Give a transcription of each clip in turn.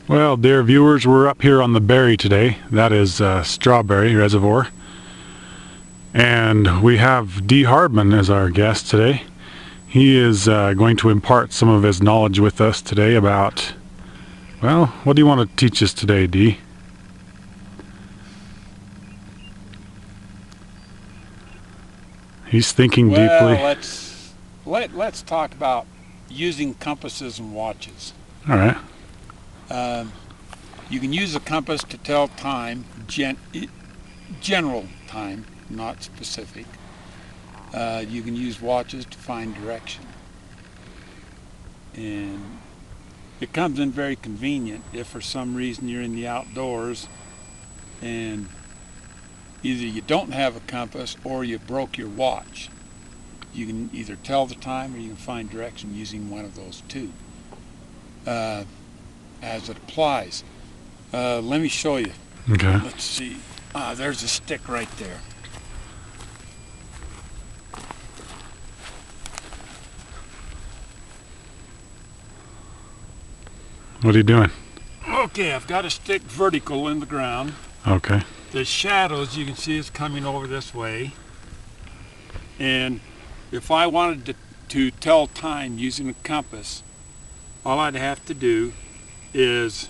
Well, dear viewers, we're up here on the Berry today. That is Strawberry Reservoir. And we have Dee Hardman as our guest today. He is going to impart some of his knowledge with us today about, well, what do you want to teach us today, Dee? He's thinking deeply. Let's talk about using compasses and watches. All right. You can use a compass to tell time, general time, not specific. You can use watches to find direction. And it comes in very convenient if for some reason you're in the outdoors and either you don't have a compass or you broke your watch. You can either tell the time or you can find direction using one of those two as it applies. Let me show you. Okay. Let's see. There's a stick right there. What are you doing? Okay, I've got a stick vertical in the ground. Okay. The shadows you can see is coming over this way. And if I wanted to tell time using a compass, all I'd have to do is,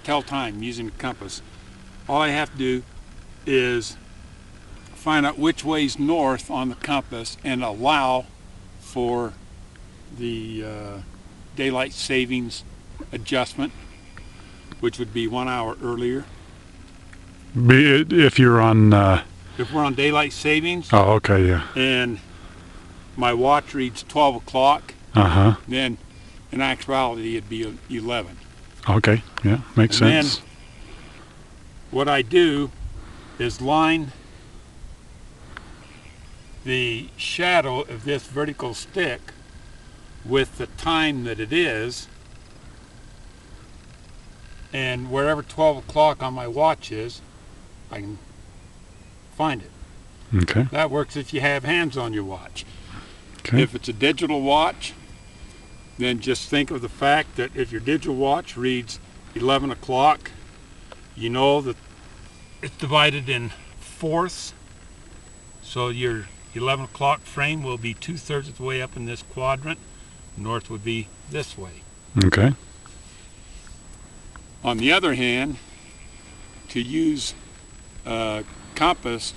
tell time using a compass. All I have to do is find out which way's north on the compass and allow for the daylight savings adjustment, which would be 1 hour earlier. If you're on... If we're on daylight savings, Oh, okay, yeah. and my watch reads 12 o'clock, Uh-huh. then in actuality it'd be 11. Okay, yeah, makes sense. Then what I do is line the shadow of this vertical stick with the time that it is, and wherever 12 o'clock on my watch is, I can find it. Okay. That works if you have hands on your watch. Okay. If it's a digital watch, then just think of the fact that if your digital watch reads 11 o'clock, you know that it's divided in fourths, so your 11 o'clock frame will be 2/3 of the way up in this quadrant. North would be this way. Okay. On the other hand, to use a compass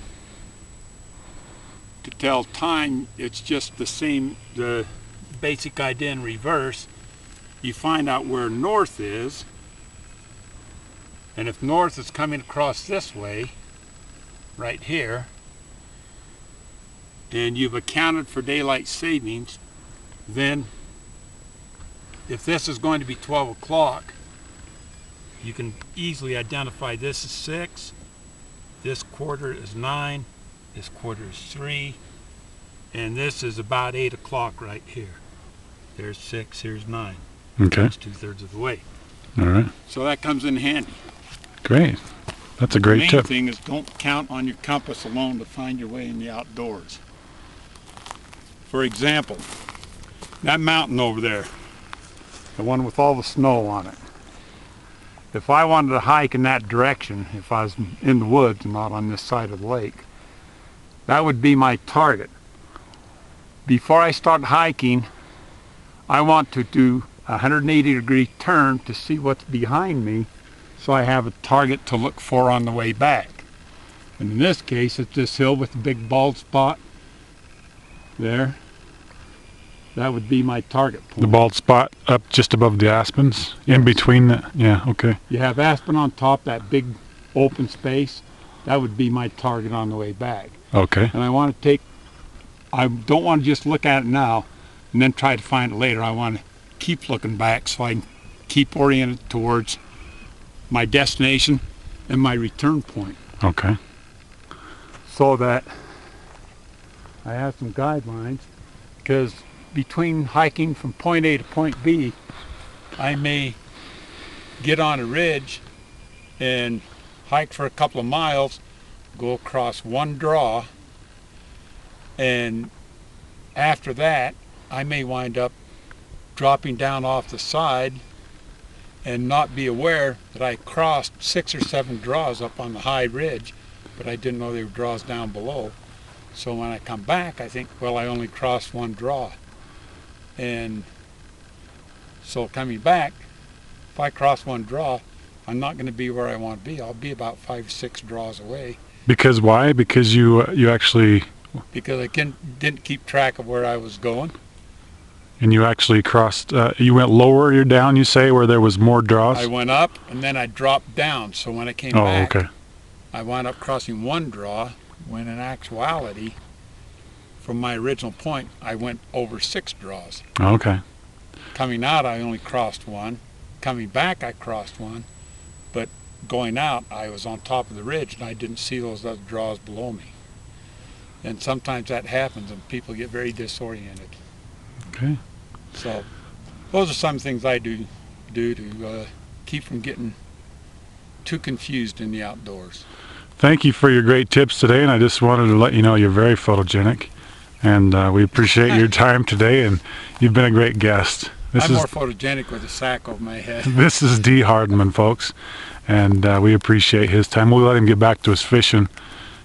to tell time, it's just the same, the basic idea in reverse. You find out where north is, and if north is coming across this way, right here, and you've accounted for daylight savings, then if this is going to be 12 o'clock, you can easily identify this is 6, this quarter is 9, this quarter is 3, and this is about 8 o'clock right here. There's 6, here's 9. Okay. That's 2/3 of the way. All right. So that comes in handy. Great. That's a great The main tip. thing is don't count on your compass alone to find your way in the outdoors. For example, that mountain over there, the one with all the snow on it. If I wanted to hike in that direction, if I was in the woods and not on this side of the lake, that would be my target. Before I start hiking, I want to do a 180-degree turn to see what's behind me, so I have a target to look for on the way back. And in this case, it's this hill with the big bald spot there. That would be my target point. The bald spot up just above the aspens, in between the, yeah, okay. You have aspen on top, that big open space. That would be my target on the way back. Okay. And I don't want to just look at it now and then try to find it later. I want to keep looking back so I can keep oriented towards my destination and my return point. Okay. So that I have some guidelines, because between hiking from point A to point B, I may get on a ridge and hike for a couple of miles, go across one draw, and after that I may wind up dropping down off the side and not be aware that I crossed 6 or 7 draws up on the high ridge, but I didn't know there were draws down below. So when I come back, I think, well, I only crossed 1 draw. And so coming back, if I cross 1 draw, I'm not going to be where I want to be. I'll be about 5 or 6 draws away. Because why? Because you actually... Because I didn't keep track of where I was going. And you actually crossed, you went lower, you're down, you say, where there was more draws? I went up, and then I dropped down. So when I came back, okay. I wound up crossing 1 draw, when in actuality, from my original point, I went over 6 draws. Okay. Coming out, I only crossed 1. Coming back, I crossed 1. But going out, I was on top of the ridge, and I didn't see those other draws below me. And sometimes that happens, and people get very disoriented. Okay. So those are some things I do to keep from getting too confused in the outdoors. Thank you for your great tips today, and I just wanted to let you know you're very photogenic, and we appreciate your time today, and you've been a great guest. I'm more photogenic with a sack over my head. This is Dee Hardman, folks, and we appreciate his time. We'll let him get back to his fishing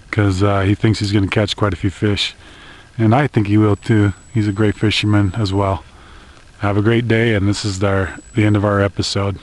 because he thinks he's going to catch quite a few fish, and I think he will too. He's a great fisherman as well. Have a great day, and this is the end of our episode.